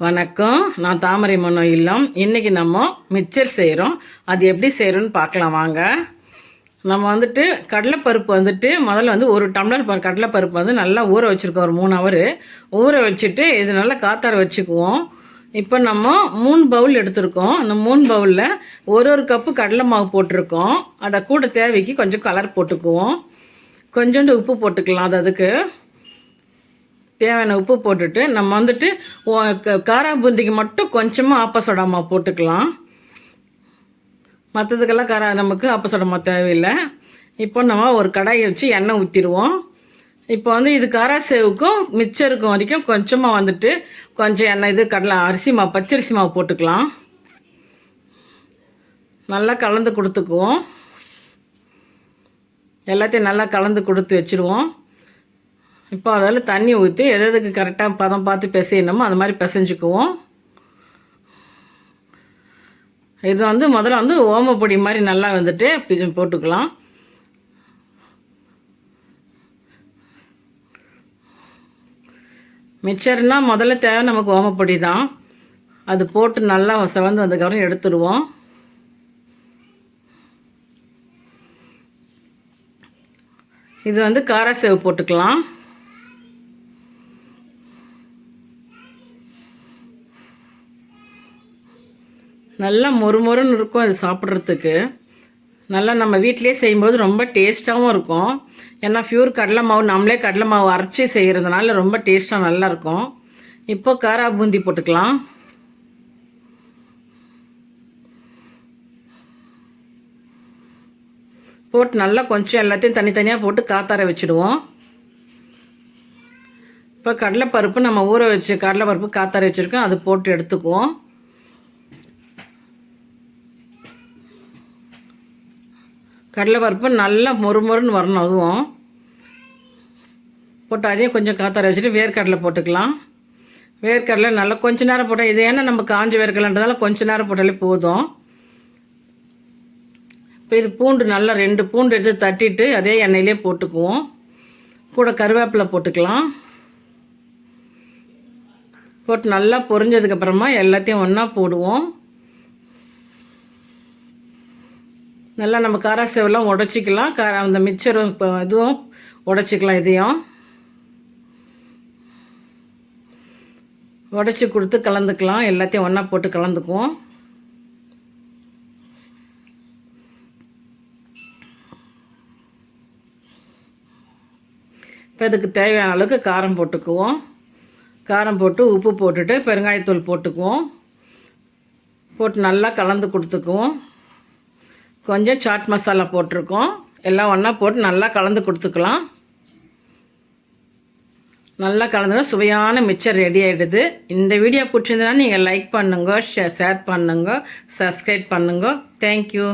வணக்கம். நான் தாமரை மனோ இல்லம். இன்றைக்கி நம்ம மிக்சர் செய்கிறோம். அது எப்படி செய்கிறோன்னு பார்க்கலாம் வாங்க. நம்ம கடலைப்பருப்பு முதல்ல ஒரு டம்ளர் கடலைப்பருப்பு நல்லா ஊற வச்சுருக்கோம். ஒரு 3 ஹவர் ஊற வச்சுட்டு இது நல்லா காத்தார வச்சுக்குவோம். இப்போ நம்ம 3 பவுல் எடுத்துருக்கோம். அந்த 3 பவுலில் ஒரு கப்பு கடலை மாவு போட்டிருக்கோம். அதை கூட தேவைக்கு கொஞ்சம் கலர் போட்டுக்குவோம். கொஞ்சோண்டு உப்பு போட்டுக்கலாம். அதுக்கு தேவையான உப்பு போட்டுட்டு நம்ம காரா பூந்திக்கு மட்டும் கொஞ்சமாக ஆப்ப மாவு போட்டுக்கலாம். மற்றதுக்கெல்லாம் நமக்கு ஆப்ப மாவு தேவையில்லை. இப்போ நம்ம ஒரு கடாயை வச்சு எண்ணெய் ஊற்றிடுவோம். இப்போ இது காரா சேவுக்கும் மிச்சருக்கும் வரைக்கும் கொஞ்சமாக கொஞ்சம் எண்ணெய் அரிசி மாவு பச்சரிசி மாவு போட்டுக்கலாம். நல்லா கலந்து கொடுத்துக்குவோம். எல்லாத்தையும் நல்லா கலந்து கொடுத்து வச்சுடுவோம். இப்போ அதில் தண்ணி ஊற்றி எதுக்கு கரெக்டாக பதம் பார்த்து பிசையணுமோ அது மாதிரி பிசைஞ்சுக்குவோம். இது முதல்ல ஓமப்பொடி மாதிரி நல்லா போட்டுக்கலாம். மிக்சர்னால் முதல்ல தேவை நமக்கு ஓமப்பொடி தான். அது போட்டு நல்லா செவந்து வந்ததுக்கப்புறம் எடுத்துடுவோம். இது காராசேவு போட்டுக்கலாம். நல்லா மொறுமொறுன்னு இருக்கும். அது சாப்பிட்றதுக்கு நல்லா நம்ம வீட்டிலே செய்யும்போது ரொம்ப டேஸ்ட்டாகவும் இருக்கும். ஏன்னா பியூர் கடலை மாவு நம்மளே கடலை மாவு அரைச்சி செய்கிறதுனால ரொம்ப டேஸ்ட்டாக நல்லாயிருக்கும். இப்போ காரா பூந்தி போட்டுக்கலாம். போட்டு நல்லா கொஞ்சம் எல்லாத்தையும் தனித்தனியாக போட்டு காத்தார வச்சுடுவோம். இப்போ கடலைப்பருப்பு நம்ம ஊற வச்சு கடலைப்பருப்பு காத்தார வச்சுருக்கோம். அது போட்டு எடுத்துக்குவோம். கடலைப்பருப்பு நல்லா மொறுமொறுன்னு வரணும். அதுவும் போட்டு அதையும் கொஞ்சம் காத்தார வச்சுட்டு வேர்க்கடலை போட்டுக்கலாம். வேர்க்கடலை நல்லா கொஞ்சம் நேரம் போட்டால் இது ஏன்னா நம்ம காஞ்ச வேர்க்கடலைன்றதால கொஞ்சம் நேரம் போட்டாலே போதும். இப்போ இது பூண்டு நல்லா 2 பூண்டு எடுத்து தட்டிட்டு அதே எண்ணெயிலே போட்டுக்குவோம். கூட கருவேப்பிலை போட்டுக்கலாம். போட்டு நல்லா பொரிஞ்சதுக்கப்புறமா எல்லாத்தையும் ஒன்றா போடுவோம். நல்லா நம்ம காராசேவெல்லாம் உடச்சிக்கலாம். அந்த மிக்சரும் இப்போ இதுவும் உடச்சிக்கலாம். இதையும் உடச்சி கொடுத்து கலந்துக்கலாம். எல்லாத்தையும் ஒன்றா போட்டு கலந்துக்குவோம். இப்போ இதுக்கு தேவையான அளவுக்கு காரம் போட்டுக்குவோம். காரம் போட்டு உப்பு போட்டுட்டு பெருங்காயத்தூள் போட்டுக்குவோம். போட்டு நல்லா கலந்து கொடுத்துக்குவோம். கொஞ்சம் சாட் மசாலா போட்டிருக்கோம். எல்லாம் ஒன்றா போட்டு நல்லா கலந்து கொடுத்துக்கலாம். நல்லா கலந்துடும். சுவையான மிக்சர் ரெடி ஆகிடுது. இந்த வீடியோ பிடிச்சிருந்தா நீங்கள் லைக் பண்ணுங்க, ஷேர் பண்ணுங்க, சப்ஸ்கிரைப் பண்ணுங்க. தேங்க்யூ.